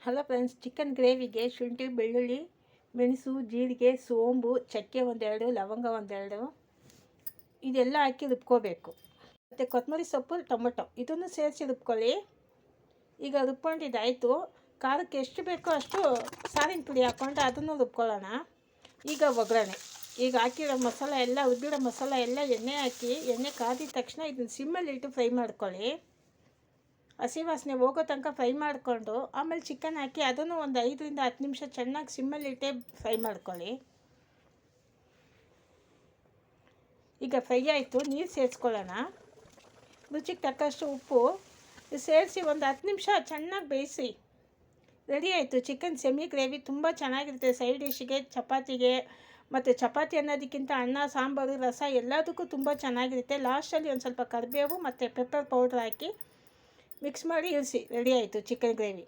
Hello friends, chicken ಗ್ರೇವಿಗೆ ಶುಂಠಿ, ಬೆಳ್ಳುಳ್ಳಿ, ಮೆಣಸು, ಜೀರಿಗೆ, ಸೋಂಬು, ಚಕ್ಕೆ ಒಂದೆರಡು, ಲವಂಗ ಒಂದೆರಡು ಇದೆಲ್ಲ ಹಾಕಿ ರುಬ್ಕೋಬೇಕು. ಮತ್ತು ಕೊತ್ತಂಬರಿ ಸೊಪ್ಪು, ಟೊಮೊಟೊ ಇದನ್ನು ಸೇರಿಸಿ ರುಬ್ಕೊಳ್ಳಿ. ಈಗ ರುಬ್ಕೊಂಡಿದ್ದಾಯಿತು. ಖಾರಕ್ಕೆ ಎಷ್ಟು ಬೇಕೋ ಅಷ್ಟು ಸಾರಿನ ಪುಡಿ ಹಾಕ್ಕೊಂಡು ಅದನ್ನು ರುಬ್ಕೊಳ್ಳೋಣ. ಈಗ ಒಗ್ಗರಣೆ. ಈಗ ಹಾಕಿರೋ ಮಸಾಲ ಎಲ್ಲ, ರುಬ್ಬಿರೋ ಮಸಾಲ ಎಲ್ಲ ಎಣ್ಣೆ ಹಾಕಿ, ಎಣ್ಣೆ ಕಾದಿದ ತಕ್ಷಣ ಇದನ್ನು ಸಿಮ್ಮಲ್ಲಿಟ್ಟು ಫ್ರೈ ಮಾಡ್ಕೊಳ್ಳಿ. ಹಸಿ ವಾಸನೆ ಹೋಗೋ ತನಕ ಫ್ರೈ ಮಾಡಿಕೊಂಡು ಆಮೇಲೆ ಚಿಕನ್ ಹಾಕಿ ಅದನ್ನು ಒಂದು 5ರಿಂದ 10 ನಿಮಿಷ ಚೆನ್ನಾಗಿ ಸಿಮ್ಮಲ್ಲಿಟ್ಟೆ ಫ್ರೈ ಮಾಡ್ಕೊಳ್ಳಿ. ಈಗ ಫ್ರೈ ಆಯಿತು, ನೀರು ಸೇರಿಸ್ಕೊಳ್ಳೋಣ. ರುಚಿಗೆ ತಕ್ಕಷ್ಟು ಉಪ್ಪು ಸೇರಿಸಿ ಒಂದು 10 ನಿಮಿಷ ಚೆನ್ನಾಗಿ ಬೇಯಿಸಿ. ರೆಡಿ ಆಯಿತು ಚಿಕನ್ ಸೆಮಿ ಗ್ರೇವಿ. ತುಂಬ ಚೆನ್ನಾಗಿರುತ್ತೆ ಸೈಡ್ ಡಿಶ್ಗೆ, ಚಪಾತಿಗೆ. ಮತ್ತು ಚಪಾತಿ ಅನ್ನೋದಕ್ಕಿಂತ ಅನ್ನ, ಸಾಂಬಾರು, ರಸ ಎಲ್ಲದಕ್ಕೂ ತುಂಬ ಚೆನ್ನಾಗಿರುತ್ತೆ. ಲಾಸ್ಟಲ್ಲಿ ಒಂದು ಸ್ವಲ್ಪ ಕರಿಬೇವು ಮತ್ತು ಪೆಪ್ಪರ್ ಪೌಡ್ರ್ ಹಾಕಿ ಮಿಕ್ಸ್ ಮಾಡಿ ಇಳಿಸಿ. ರೆಡಿ ಆಯಿತು ಚಿಕನ್ ಗ್ರೇವಿ.